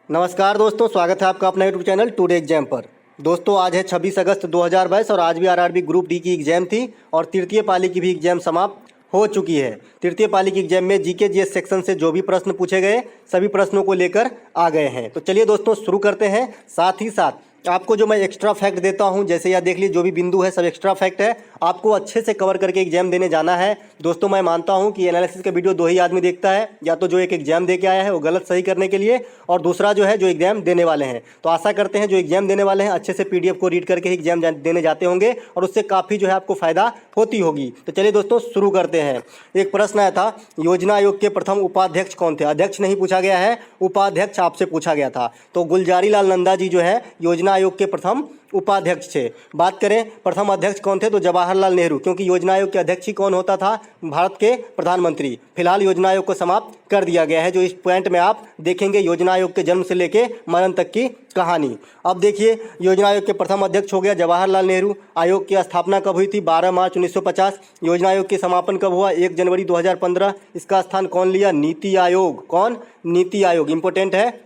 नमस्कार दोस्तों, स्वागत है आपका अपना यूट्यूब चैनल टुडे एग्जाम पर। दोस्तों आज है 26 अगस्त 2022 और आज भी आरआरबी ग्रुप डी की एग्जाम थी और तृतीय पाली की भी एग्जाम समाप्त हो चुकी है। तृतीय पाली की एग्जाम में जीके जीएस सेक्शन से जो भी प्रश्न पूछे गए सभी प्रश्नों को लेकर आ गए हैं। तो चलिए दोस्तों शुरू करते हैं। साथ ही साथ आपको जो मैं एक्स्ट्रा फैक्ट देता हूं, जैसे यह देख लीजिए जो भी बिंदु है सब एक्स्ट्रा फैक्ट है, आपको अच्छे से कवर करके एग्जाम देने जाना है। दोस्तों मैं मानता हूं कि एनालिसिस का वीडियो दो ही आदमी देखता है, या तो जो एक एग्जाम दे के आया है वो गलत सही करने के लिए, और दूसरा जो है जो एग्जाम देने वाले हैं। तो आशा करते हैं जो एग्जाम देने वाले हैं अच्छे से पीडीएफ को रीड करके ही एग्जाम देने जाते होंगे और उससे काफ़ी जो है आपको फ़ायदा होती होगी। तो चलिए दोस्तों शुरू करते हैं। एक प्रश्न आया था, योजना आयोग के प्रथम उपाध्यक्ष कौन थे? अध्यक्ष नहीं पूछा गया है, उपाध्यक्ष आपसे पूछा गया था। तो गुलजारी लाल नंदा जी जो है योजना आयोग के प्रथम उपाध्यक्ष थे। बात करें प्रथम अध्यक्ष कौन थे, तो जवाहरलाल नेहरू, क्योंकि योजना आयोग के अध्यक्ष ही कौन होता था? भारत के प्रधानमंत्री। फिलहाल योजना आयोग को समाप्त कर दिया गया है, जो इस पॉइंट में आप देखेंगे योजना आयोग के जन्म से लेके मरण तक की कहानी। अब देखिए योजना आयोग के प्रथम अध्यक्ष हो गया जवाहरलाल नेहरू। आयोग की स्थापना कब हुई थी? 12 मार्च 1950। योजना आयोग के समापन कब हुआ? 1 जनवरी 2015। इसका स्थान कौन लिया? नीति आयोग। कौन? नीति आयोग। इंपॉर्टेंट है,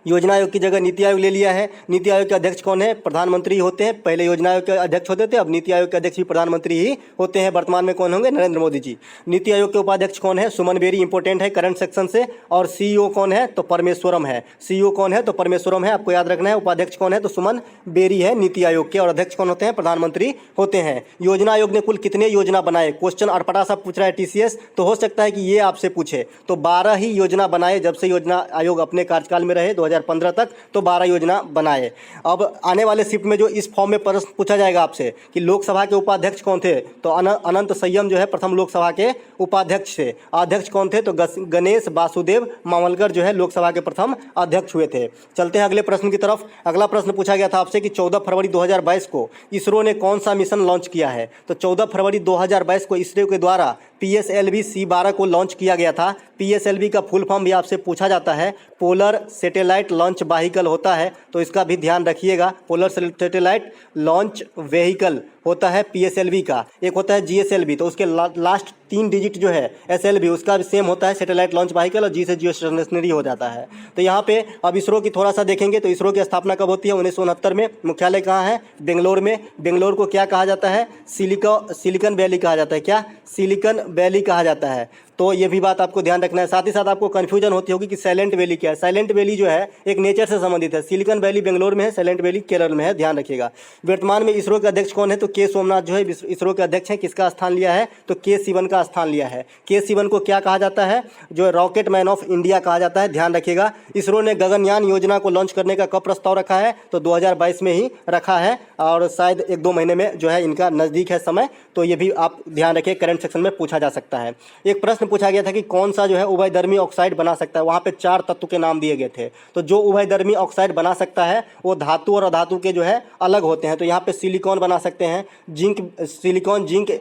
योजना आयोग की जगह नीति आयोग ले लिया है। नीति आयोग के अध्यक्ष कौन है? प्रधानमंत्री होते हैं। पहले योजना आयोग के अध्यक्ष होते थे, अब नीति आयोग के अध्यक्ष भी प्रधानमंत्री ही होते हैं। वर्तमान में कौन होंगे? नरेंद्र मोदी जी। नीति आयोग के उपाध्यक्ष कौन है? सुमन बेरी। इंपॉर्टेंट है करंट सेक्शन से। और सीईओ कौन है? तो परमेश्वरम है। सीईओ कौन है? तो परमेश्वरम है, आपको याद रखना है। उपाध्यक्ष कौन है? तो सुमन बेरी है नीति आयोग के। और अध्यक्ष कौन होते हैं? प्रधानमंत्री होते हैं। योजना आयोग ने कुल कितने योजना बनाए? क्वेश्चन अटपटा सा पूछ रहा है टीसीएस, तो हो सकता है कि ये आपसे पूछे। तो 12 ही योजना बनाए जब से योजना आयोग अपने कार्यकाल में रहे 2015 तक, तो 12 योजना बनाए। अब आने वाले शिफ्ट में जो इस फॉर्म में प्रश्न पूछा जाएगा आपसे कि लोकसभा के उपाध्यक्ष कौन थे, तो अनंत संयम जो है प्रथम लोकसभा के उपाध्यक्ष थे। अध्यक्ष कौन थे? तो गणेश वासुदेव मावलकर जो है लोकसभा के प्रथम अध्यक्ष हुए थे। चलते हैं अगले प्रश्न की तरफ। अगला प्रश्न पूछा गया था आपसे कि 14 फरवरी 2022 को इसरो ने कौन सा मिशन लॉन्च किया है? तो 14 फरवरी 2022 को इसरो के द्वारा PSLV C12 को लॉन्च किया गया था। PSLV का फुल फॉर्म भी आपसे पूछा जाता है, पोलर सैटेलाइट लॉन्च व्हीकल होता है, तो इसका भी ध्यान रखिएगा। पोलर सैटेलाइट लॉन्च व्हीकल होता है PSLV का। एक होता है GSLV, तो उसके लास्ट 3 डिजिट जो है SLV, उसका भी सेम होता है सैटेलाइट लॉन्च व्हीकल, और G से जियो स्टेशनरी हो जाता है। तो यहाँ पे अब इसरो की थोड़ा सा देखेंगे, तो इसरो की स्थापना कब होती है? 1969 में। मुख्यालय कहाँ है? बेंगलोर में। बेंगलोर को क्या कहा जाता है? सिलिकॉन वैली कहा जाता है। क्या? सिलिकॉन वैली कहा जाता है। तो ये भी बात आपको ध्यान रखना है। साथ ही साथ आपको कन्फ्यूजन होती होगी कि साइलेंट वैली क्या है। साइलेंट वैली जो है एक नेचर से संबंधित है। सिलिकॉन वैली बेंगलोर में है, साइलेंट वैली केरल में है, ध्यान रखिएगा। वर्तमान में इसरो के अध्यक्ष कौन है? तो के सोमनाथ जो है इसरो के अध्यक्ष हैं। किसका स्थान लिया है? तो के सिवन का स्थान लिया है। के सिवन को क्या कहा जाता है? जो रॉकेट मैन ऑफ इंडिया कहा जाता है, ध्यान रखिएगा। इसरो ने गगनयान योजना को लॉन्च करने का कब प्रस्ताव रखा है? तो 2022 में ही रखा है, और शायद 1-2 महीने में जो है इनका नज़दीक है समय, तो ये भी आप ध्यान रखिए, करंट सेक्शन में पूछा जा सकता है। एक प्रश्न पूछा गया था कि कौन सा जो है उभयधर्मी ऑक्साइड बना सकता है? वहाँ पे 4 तत्व के नाम दिए गए थे। तो जो उभयधर्मी ऑक्साइड बना सकता है वो धातु और अधातु के जो है अलग होते हैं। तो यहाँ पे सिलिकॉन बना सकते हैं, जिंक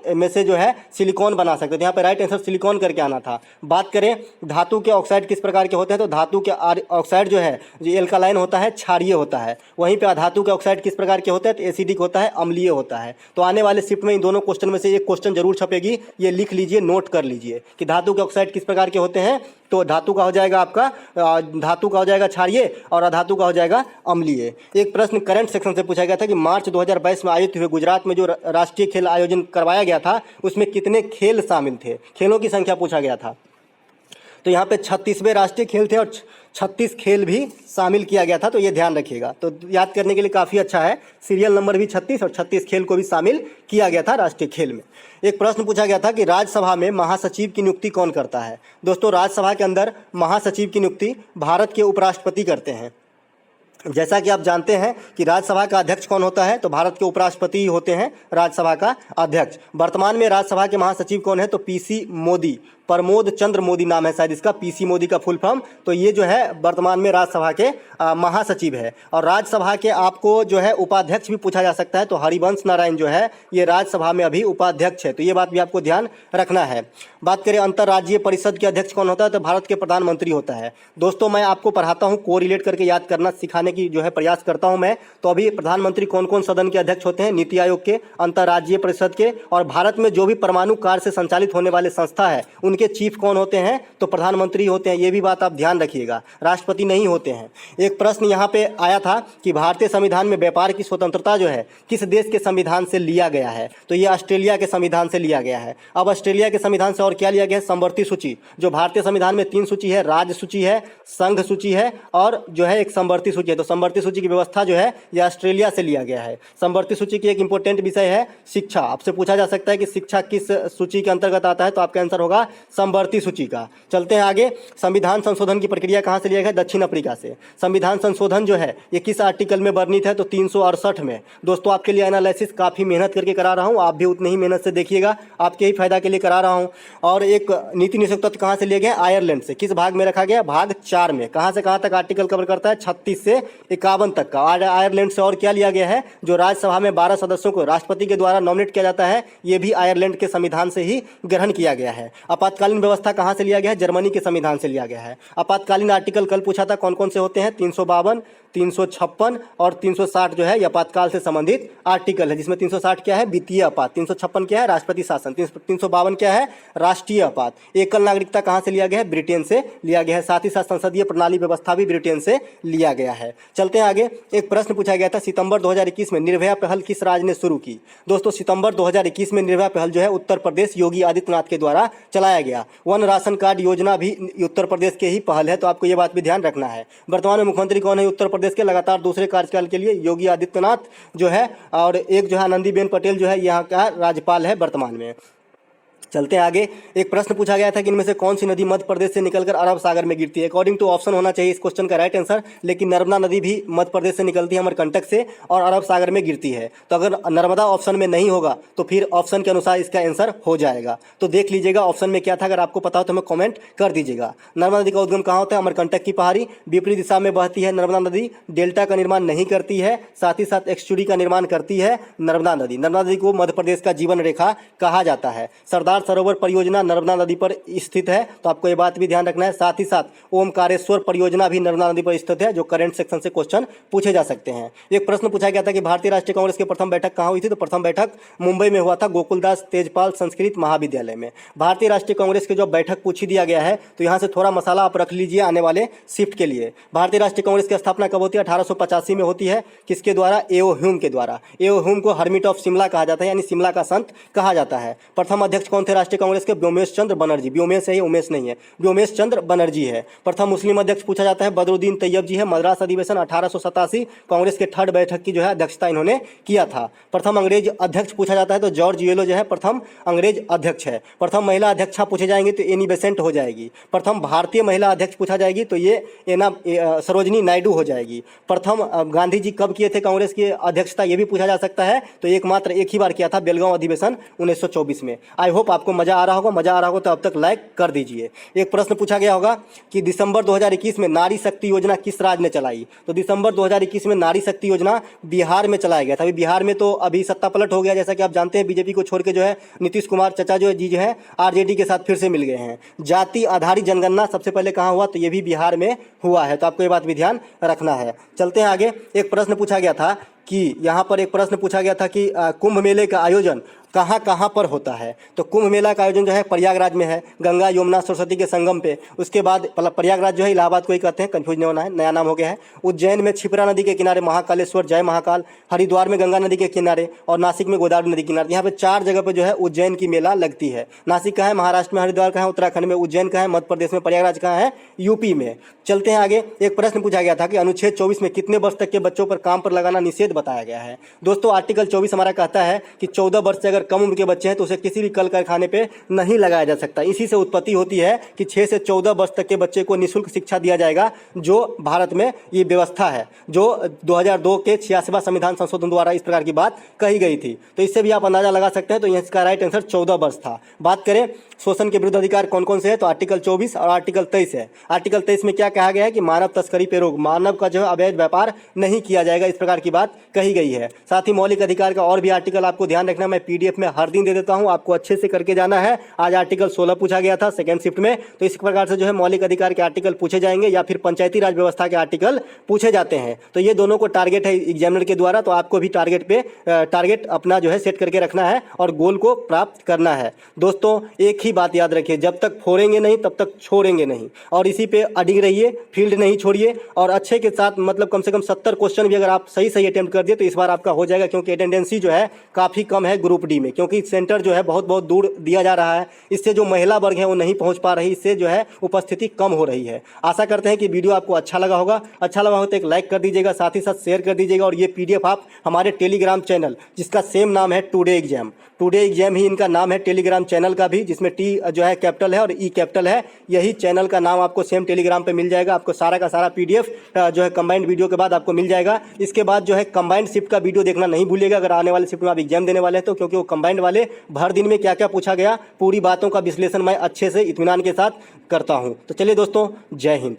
में से जो है सिलिकॉन बना सकते हैं। तो यहाँ पे राइट आंसर सिलिकॉन करके आना था। बात करें धातु के ऑक्साइड किस प्रकार के होते हैं, तो धातु के ऑक्साइड जो है जो एल्कालाइन होता है, क्षारीय होता है। वहीं पे अधातु के ऑक्साइड किस प्रकार के होते हैं? तो एसिडिक होता है, अम्लीय होता है। तो आने वाले शिफ्ट में इन दोनों क्वेश्चन में से एक क्वेश्चन जरूर छपेगी, ये लिख लीजिए, नोट कर लीजिए कि धातु के ऑक्साइड किस प्रकार के होते हैं। तो धातु का हो जाएगा आपका धातु का हो जाएगा क्षारीय, और अधातु का हो जाएगा अम्लीय। एक प्रश्न करंट सेक्शन से पूछा गया था कि मार्च 2022 में आयोजित हुए गुजरात में जो राष्ट्रीय खेल आयोजन करवाया गया था उसमें कितने खेल शामिल थे? खेलों की संख्या पूछा गया था। तो यहाँ पे 36वें राष्ट्रीय खेल थे और 36 खेल भी शामिल किया गया था, तो ये ध्यान रखिएगा। तो याद करने के लिए काफ़ी अच्छा है। सीरियल नंबर भी 36 और 36 खेल को भी शामिल किया गया था राष्ट्रीय खेल में। एक प्रश्न पूछा गया था कि राज्यसभा में महासचिव की नियुक्ति कौन करता है? दोस्तों राज्यसभा के अंदर महासचिव की नियुक्ति भारत के उपराष्ट्रपति करते हैं। जैसा कि आप जानते हैं कि राज्यसभा का अध्यक्ष कौन होता है? तो भारत के उपराष्ट्रपति होते हैं राज्यसभा का अध्यक्ष। वर्तमान में राज्यसभा के महासचिव कौन है? तो PC मोदी, प्रमोद चंद्र मोदी नाम है शायद इसका, PC मोदी का फुल फॉर्म। तो ये जो है वर्तमान में राज्यसभा के महासचिव है। और राज्यसभा के आपको जो है उपाध्यक्ष भी पूछा जा सकता है, तो हरिवंश नारायण जो है ये राज्यसभा में अभी उपाध्यक्ष है, तो ये बात भी आपको ध्यान रखना है। बात करें अंतर्राज्यीय परिषद के अध्यक्ष कौन होता है? तो भारत के प्रधानमंत्री होता है। दोस्तों मैं आपको पढ़ाता हूँ, को रिलेट करके याद करना सिखाने की जो है प्रयास करता हूँ मैं। तो अभी प्रधानमंत्री कौन कौन सदन के अध्यक्ष होते हैं? नीति आयोग के, अंतर्राज्यीय परिषद के, और भारत में जो भी परमाणु कार्य से संचालित होने वाले संस्था है उनके उनके चीफ कौन होते हैं? तो प्रधानमंत्री होते हैं। ये भी बात आप ध्यान रखिएगा, राष्ट्रपति नहीं होते हैं। एक प्रश्न यहाँ पे आया था कि भारतीय संविधान में व्यापार की स्वतंत्रता जो है किस देश के संविधान से लिया गया है? तो ये ऑस्ट्रेलिया के संविधान से लिया गया है। अब ऑस्ट्रेलिया के संविधान से और क्या लिया गया है? समवर्ती सूची। जो भारतीय संविधान में 3 सूची है, राज्य सूची है, संघ सूची है और जो है एक समवर्ती सूची है। तो समवर्ती सूची की व्यवस्था जो है ये ऑस्ट्रेलिया से लिया गया है। समवर्ती सूची की एक इंपॉर्टेंट विषय है शिक्षा। आपसे पूछा जा सकता है कि शिक्षा किस सूची के अंतर्गत आता है? तो आपका आंसर होगा समवर्ती सूची का। चलते हैं आगे। संविधान संशोधन की प्रक्रिया कहाँ से लिया गया? दक्षिण अफ्रीका से। संविधान संशोधन जो है ये किस आर्टिकल में वर्णित है? तो 368 में। दोस्तों आपके लिए एनालिसिस काफ़ी मेहनत करके करा रहा हूँ, आप भी उतनी ही मेहनत से देखिएगा, आपके ही फायदा के लिए करा रहा हूँ। और एक नीति निषेध तत्व कहाँ से लिए गए? आयरलैंड से। किस भाग में रखा गया? भाग 4 में। कहाँ से कहाँ तक आर्टिकल कवर करता है? 36 से 51 तक का। आयरलैंड से और क्या लिया गया है? जो राज्यसभा में 12 सदस्यों को राष्ट्रपति के द्वारा नॉमिनेट किया जाता है, ये भी आयरलैंड के संविधान से ही ग्रहण किया गया है। आपातकालीन व्यवस्था कहाँ से लिया गया है? जर्मनी के संविधान से लिया गया है। आपातकालीन आर्टिकल कल पूछा था कौन कौन से होते हैं? 352, 356 और 360 जो है ये आपातकाल से संबंधित आर्टिकल है, जिसमें 360 क्या है? वित्तीय आपात। 356 क्या है? राष्ट्रपति शासन। 352 क्या है? राष्ट्रीय आपात। एकल नागरिकता कहाँ से लिया गया है? ब्रिटेन से लिया गया है। साथ ही साथ संसदीय प्रणाली व्यवस्था भी ब्रिटेन से लिया गया है। चलते हैं आगे। एक प्रश्न पूछा गया था सितंबर 2021 में निर्भया पहल किस राज्य ने शुरू की? दोस्तों सितंबर 2021 में निर्भया पहल जो है उत्तर प्रदेश योगी आदित्यनाथ के द्वारा चलाया गया। वन राशन कार्ड योजना भी उत्तर प्रदेश के ही पहल है, तो आपको ये बात भी ध्यान रखना है। वर्तमान में मुख्यमंत्री कौन है उत्तर प्रदेश के? लगातार दूसरे कार्यकाल के लिए योगी आदित्यनाथ जो है, और एक जो है आनंदीबेन पटेल जो है यहाँ का राज्यपाल है वर्तमान में। चलते हैं आगे। एक प्रश्न पूछा गया था कि इनमें से कौन सी नदी मध्य प्रदेश से निकलकर अरब सागर में गिरती है? अकॉर्डिंग टू ऑप्शन होना चाहिए इस क्वेश्चन का राइट आंसर, लेकिन नर्मदा नदी भी मध्य प्रदेश से निकलती है, अमरकंटक से, और अरब सागर में गिरती है। तो अगर नर्मदा ऑप्शन में नहीं होगा तो फिर ऑप्शन के अनुसार इसका आंसर हो जाएगा। तो देख लीजिएगा ऑप्शन में क्या था, अगर आपको पता हो तो हमें कॉमेंट कर दीजिएगा। नर्मदा नदी का उद्गम कहाँ होता है? अमरकंटक की पहाड़ी। विपरीत दिशा में बहती है नर्मदा नदी, डेल्टा का निर्माण नहीं करती है, साथ ही साथ एक्सचुरी का निर्माण करती है नर्मदा नदी। नर्मदा नदी को मध्य प्रदेश का जीवन रेखा कहा जाता है। सरदार सरोवर परियोजना नर्मदा नदी पर स्थित है, तो आपको ये बात भी ध्यान रखना है। साथ ही साथ ओमकारेश्वर परियोजना भी नर्मदा नदी पर स्थित है, जो करंट सेक्शन से क्वेश्चन पूछे जा सकते हैं। एक प्रश्न पूछा गया था कि भारतीय राष्ट्रीय कांग्रेस की प्रथम बैठक कहाँ हुई थी? तो प्रथम बैठक मुंबई में हुआ था, गोकुलदास तेजपाल संस्कृत महाविद्यालय में। भारतीय राष्ट्रीय कांग्रेस की जो बैठक पूछी दिया गया है, तो यहाँ से थोड़ा मसाला आप रख लीजिए आने वाले शिफ्ट के लिए। भारतीय राष्ट्रीय कांग्रेस की स्थापना कब होती है? 1885 में होती है। किसके द्वारा? एओ ह्यूम के द्वारा। एओ ह्यूम को हर्मिट ऑफ शिमला कहा जाता है, यानी शिमला का संत कहा जाता है। प्रथम अध्यक्ष कौन थे राष्ट्रीय कांग्रेस के? व्योमेश चंद्र बनर्जी। व्योमेश है, उमेश नहीं है, व्योमेश चंद्र बनर्जी है। प्रथम मुस्लिम अध्यक्ष पूछा जाता है बदरुद्दीन तैयब जी है। मद्रास अधिवेशन 1887 कांग्रेस के 3rd बैठक की जो है अध्यक्षता इन्होंने किया था। प्रथम अंग्रेज अध्यक्ष पूछा जाता है तो जॉर्ज येलो जो है प्रथम अंग्रेज अध्यक्ष है। प्रथम महिला अध्यक्षा पूछे जाएंगे तो एनी बेसेंट हो जाएगी। प्रथम भारतीय महिला अध्यक्ष पूछा जाएगी तो ये सरोजनी नायडू हो जाएगी। प्रथम गांधी जी कब किए थे कांग्रेस की अध्यक्षता? ये भी पूछा जा सकता है, तो एकमात्र एक ही बार किया था, बेलगांव अधिवेशन 1924 में। आई होप आपको मजा आ रहा होगा। मजा आ रहा होगा तो अब तक लाइक कर दीजिए। एक प्रश्न पूछा गया होगा कि दिसंबर 2021 में नारी शक्ति योजना किस राज्य ने चलाई? तो दिसंबर 2021 में नारी शक्ति योजना बिहार में चलाया गया था। अभी बिहार में तो अभी सत्ता पलट हो गया, जैसा कि आप जानते हैं, बीजेपी को छोड़ के जो है नीतीश कुमार चचा जो है आरजेडी के साथ फिर से मिल गए हैं। जाति आधारित जनगणना सबसे पहले कहाँ हुआ? तो ये भी बिहार में हुआ है, तो आपको ये बात भी ध्यान रखना है। चलते हैं आगे। एक प्रश्न पूछा गया था कि यहाँ पर एक प्रश्न पूछा गया था कि कुंभ मेले का आयोजन कहाँ कहाँ पर होता है? तो कुंभ मेला का आयोजन जो है प्रयागराज में है, गंगा यमुना सरस्वती के संगम पे। उसके बाद प्रयागराज जो है इलाहाबाद को ही कहते हैं, कंफ्यूज नहीं होना है, नया नाम हो गया है। उज्जैन में क्षिप्रा नदी के किनारे महाकालेश्वर जय महाकाल, हरिद्वार में गंगा नदी के किनारे, और नासिक में गोदावरी नदी के किनारे। यहाँ पे 4 जगह पे जो है उज्जैन की मेला लगती है। नासिक का है महाराष्ट्र में, हरिद्वार का है उत्तराखंड में, उज्जैन का है मध्य प्रदेश में, प्रयागराज का है यूपी में। चलते हैं आगे। एक प्रश्न पूछा गया था कि अनुच्छेद 24 में कितने वर्ष तक के बच्चों पर काम पर लगाना निषेध बताया गया है? दोस्तों आर्टिकल 24 हमारा कहता है कि 14 वर्ष से अगर कम उम्र के बच्चे हैं तो उसे किसी भी कल कारखाने पे नहीं लगाया जा सकता। इसी से उत्पत्ति होती है कि 6 से 14 वर्ष तक के बच्चे को निःशुल्क शिक्षा दिया जाएगा, जो भारत में ये व्यवस्था है, जो 2002 के 86वां संविधान संशोधन द्वारा इस प्रकार की बात कही गई थी। तो इससे भी आप अंदाजा लगा सकते हैं। तो इसका राइट आंसर 14 वर्ष था। बात करें शोषण के विरुद्ध अधिकार कौन कौन से है, तो आर्टिकल 24 और आर्टिकल 23 है। आर्टिकल 23 में क्या कहा गया है कि मानव तस्करी पे रोक, मानव का जो है अवैध व्यापार नहीं किया जाएगा, इस प्रकार की बात कही गई है। साथ ही मौलिक अधिकार का और भी आर्टिकल आपको ध्यान रखना, मैं PDF पीडीएफ में हर दिन दे देता हूं, आपको अच्छे से करके जाना है। आज आर्टिकल 16 पूछा गया था सेकंड शिफ्ट में, तो इस प्रकार से जो है मौलिक अधिकार के आर्टिकल पूछे जाएंगे या फिर पंचायती राज व्यवस्था के आर्टिकल पूछे जाते हैं। तो ये दोनों को टारगेट है एग्जामिनर के द्वारा, तो आपको भी टारगेट अपना जो है सेट करके रखना है और गोल को प्राप्त करना है। दोस्तों एक ही बात याद रखिए, जब तक फोड़ेंगे नहीं तब तक छोड़ेंगे नहीं, और इसी पे अडिग रहिए, फील्ड नहीं छोड़िए, और अच्छे के साथ मतलब कम से कम 70 क्वेश्चन भी अगर आप सही अटेम्प्ट कर दिए तो इस बार आपका हो जाएगा, क्योंकि अटेंडेंसी जो है काफ़ी कम है ग्रुप डी में, क्योंकि सेंटर जो है बहुत दूर दिया जा रहा है। इससे जो महिला वर्ग है वो नहीं पहुंच पा रही, इससे जो है उपस्थिति कम हो रही है। आशा करते हैं कि वीडियो आपको अच्छा लगा होगा। अच्छा लगा हो तो एक लाइक कर दीजिएगा, साथ ही साथ शेयर कर दीजिएगा, और ये पीडीएफ आप हमारे टेलीग्राम चैनल जिसका सेम नाम है टुडे एग्जाम ही इनका नाम है टेलीग्राम चैनल का भी, जिसमें टी जो है कैपिटल है और ई कैपिटल है, यही चैनल का नाम आपको सेम टेलीग्राम पे मिल जाएगा। आपको सारा का सारा पीडीएफ जो है कंबाइंड वीडियो के बाद आपको मिल जाएगा। इसके बाद जो है कंबाइंड शिफ्ट का वीडियो देखना नहीं भूलिएगा अगर आने वाले शिफ्ट में आप एग्जाम देने वाले हैं तो, क्योंकि वो कंबाइंड वाले भर दिन में क्या क्या पूछा गया पूरी बातों का विश्लेषण मैं अच्छे से इत्मीनान के साथ करता हूँ। तो चलिए दोस्तों, जय हिंद।